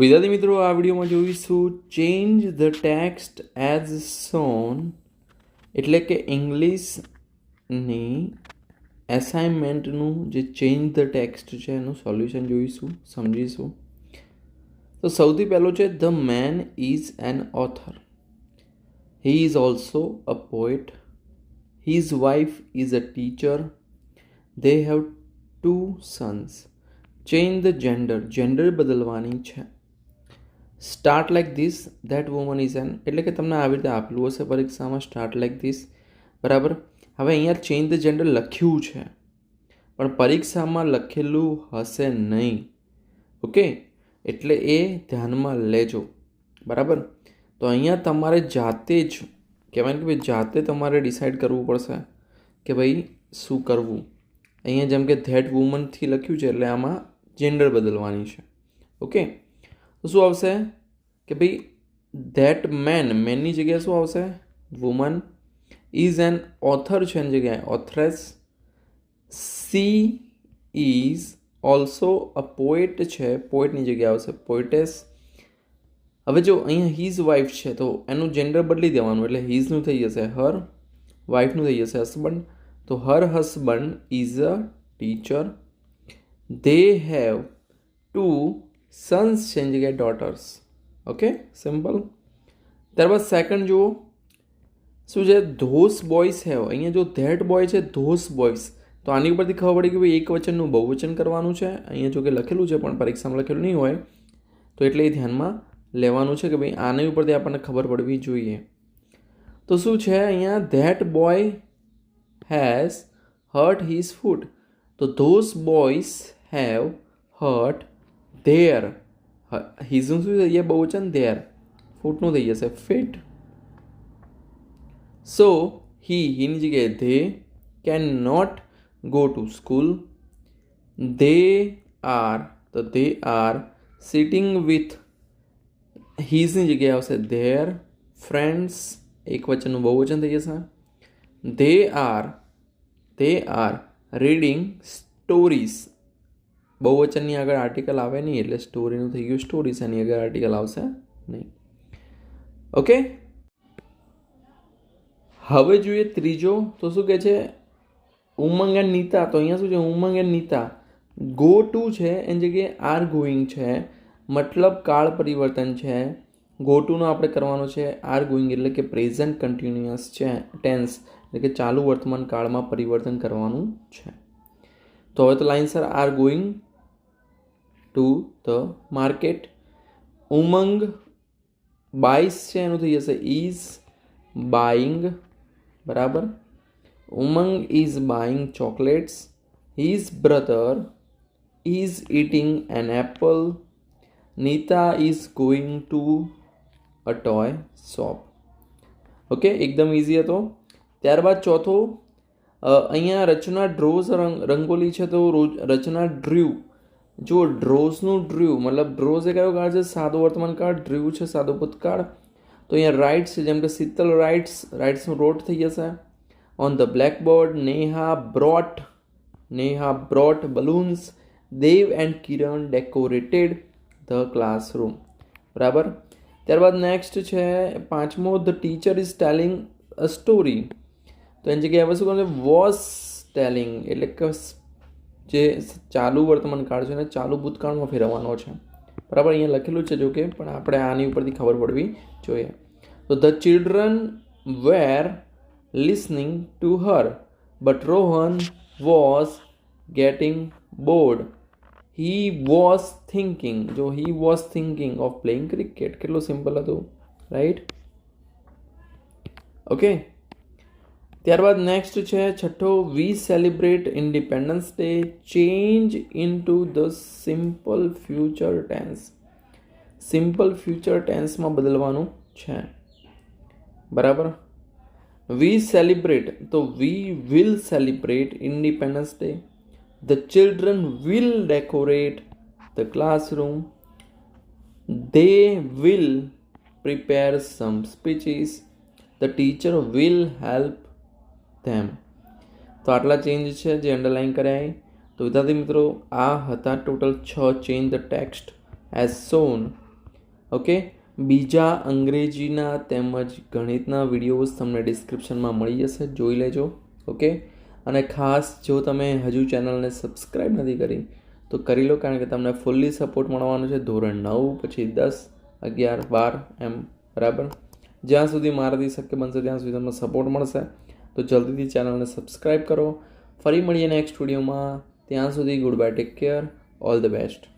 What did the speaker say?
વિદ્યાર્થી મિત્રો, આ વિડીયોમાં જોઈશું change the text as shown, એટલે કે ઇંગ્લિશની એસાઇનમેન્ટનું જે ચેન્જ ધ ટેક્સ્ટ છે એનું સોલ્યુશન જોઈશું, સમજીશું. તો સૌથી પહેલું છે the man is an author, he is also a poet, his wife is a teacher, they have 2 sons. Change the gender, gender બદલવાની છે. Start like this, that woman is an, એટલે કે તમને આવી રીતે આપેલું હશે પરીક્ષામાં સ્ટાર્ટ લાઈક ધીસ, બરાબર. હવે અહીંયા ચેન્જ ધ જેન્ડર લખ્યું છે પણ પરીક્ષામાં લખેલું હશે નહીં, ઓકે, એટલે એ ધ્યાનમાં લેજો, બરાબર. તો અહીંયા તમારે જાતે જ કહેવાય કે ભાઈ જાતે તમારે ડિસાઇડ કરવું પડશે કે ભાઈ શું કરવું. અહીંયા જેમ કે ધેટ વુમનથી લખ્યું છે એટલે આમાં જેન્ડર બદલવાની છે, ઓકે. તો શું આવશે કે ભાઈ ધેટ મેનની જગ્યાએ શું આવશે વુમન, ઇઝ એન ઓથર છે એની જગ્યાએ authoress, she is also a poet છે પોએટની જગ્યાએ આવશે પોએટેસ. હવે જો અહીંયા હિઝ વાઇફ છે તો એનું જેન્ડર બદલી દેવાનું, એટલે હિઝનું થઈ જશે હર, વાઇફનું થઈ જશે હસબન્ડ. તો હર husband is a teacher, they have 2 sons છે એની જગ્યાએ ડોટર્સ, ઓકે, સિમ્પલ. ત્યારબાદ સેકન્ડ જુઓ શું છે, ધોસ બોયઝ હેવ, અહીંયા જો ધેટ બોય છે ધોસ બોયઝ, તો આની ઉપરથી ખબર પડી કે ભાઈ એક વચનનું બહુવચન કરવાનું છે. અહીંયા જો કે લખેલું છે પણ પરીક્ષામાં લખેલું નહીં હોય તો એટલે એ ધ્યાનમાં લેવાનું છે કે ભાઈ આની ઉપરથી આપણને ખબર પડવી જોઈએ. તો શું છે અહીંયા that boy has hurt his foot, તો those boys have hurt their, હિઝનું શું થઈ જાય બહુવચન ધેર, ફૂટનું થઈ જશે ફીટ. સો હીની જગ્યાએ they can not go to school, they are, તો દે આર સિટિંગ વિથ, હિઝની જગ્યાએ આવશે ધેર ફ્રેન્ડ્સ, એક વચનનું બહુવચન થઈ જશે. દે આર રીડિંગ સ્ટોરીઝ, બહુવચનની આગળ આર્ટિકલ આવે નહીં એટલે સ્ટોરીનું થઈ ગયું સ્ટોરીઝ, એની આગળ આર્ટિકલ આવશે નહીં, ઓકે. હવે જોઈએ ત્રીજો, તો શું કહે છે ઉમંગ એન્ડ નીતા, તો અહીંયા શું છે ઉમંગ એન્ડ નીતા, ગો ટુ છે એની જગ્યાએ આર ગોઈંગ છે, મતલબ કાળ પરિવર્તન છે. ગો ટુનો આપણે કરવાનો છે આર ગોઈંગ, એટલે કે પ્રેઝન્ટ કન્ટિન્યુઅસ છે ટેન્સ, એટલે કે ચાલુ વર્તમાન કાળમાં પરિવર્તન કરવાનું છે. તો હવે તો લાઈનસર are going to the market. Umang buys છે એનું થઈ જશે ઇઝ બાઈંગ, બરાબર. Umang is buying chocolates, his brother is eating an apple, Nita is going to a toy shop, okay, એકદમ ઇઝી હતો. ત્યારબાદ ચોથો, અહીંયા રચના ડ્રોઝ રંગોલી છે તો રચના ડ્ર્યુ, જો ડ્રોઝનું ડ્ર્યુ મતલબ ડ્રોઝ એ કયો કાળ છે સાદો વર્તમાન કાળ, ડ્ર્યુ છે સાદો ભૂતકાળ. તો અહીંયા રાઇટ્સ છે જેમ કે શીતલ રાઇટ્સનું રોટ થઈ જશે. On the blackboard Neha brought balloons, Dev and Kiran decorated the classroom, બરાબર. ત્યારબાદ નેક્સ્ટ છે પાંચમો, the teacher is telling a story, તો એની જગ્યાએ હવે શું કરવાનું છે વોઝ ટેલિંગ, એટલે કે જે ચાલુ વર્તમાન કાળ છે ને ચાલુ ભૂતકાળમાં ફેરવવાનો છે, બરાબર. અહીંયા લખેલું છે જો કે પણ આપણે આની ઉપરથી ખબર પડવી જોઈએ. તો the children were listening to her but Rohan was getting bored, he was thinking, જો he was thinking of playing cricket, કેટલું સિમ્પલ હતું, રાઈટ, ઓકે. ત્યારબાદ નેક્સ્ટ છે છઠ્ઠો, we celebrate independence day, change into the simple future tense, simple future ટેન્સમાં બદલવાનું છે, બરાબર. વી સેલિબ્રેટ, તો we will celebrate independence day, the children will decorate the classroom, they will prepare some speeches, the teacher will help ધેમ. તો આટલા change છે જે underline કર્યા. તો વિદ્યાર્થી મિત્રો, આ હતા total 6 change the text as shown okay, બીજા અંગ્રેજીના તેમજ ગણિતના વિડીયોઝ તમને ડિસ્ક્રિપ્શનમાં મળી જશે, જોઈ લેજો. ઓકે, અને ખાસ જો તમે હજુ ચેનલને સબસ્ક્રાઈબ નથી કરી તો કરી લો, કારણ કે તમને ફૂલ્લી સપોર્ટ મળવાનો છે ધોરણ 9 પછી 10, 11, 12 એમ, બરાબર. જ્યાં સુધી મારાથી શક્ય બનશે ત્યાં સુધી તમને સપોર્ટ મળશે. તો જલ્દીથી ચેનલને સબસ્ક્રાઈબ કરો. ફરી મળીએ નેક્સ્ટ વિડીયોમાં. ત્યાં સુધી good bye, take care, all the best.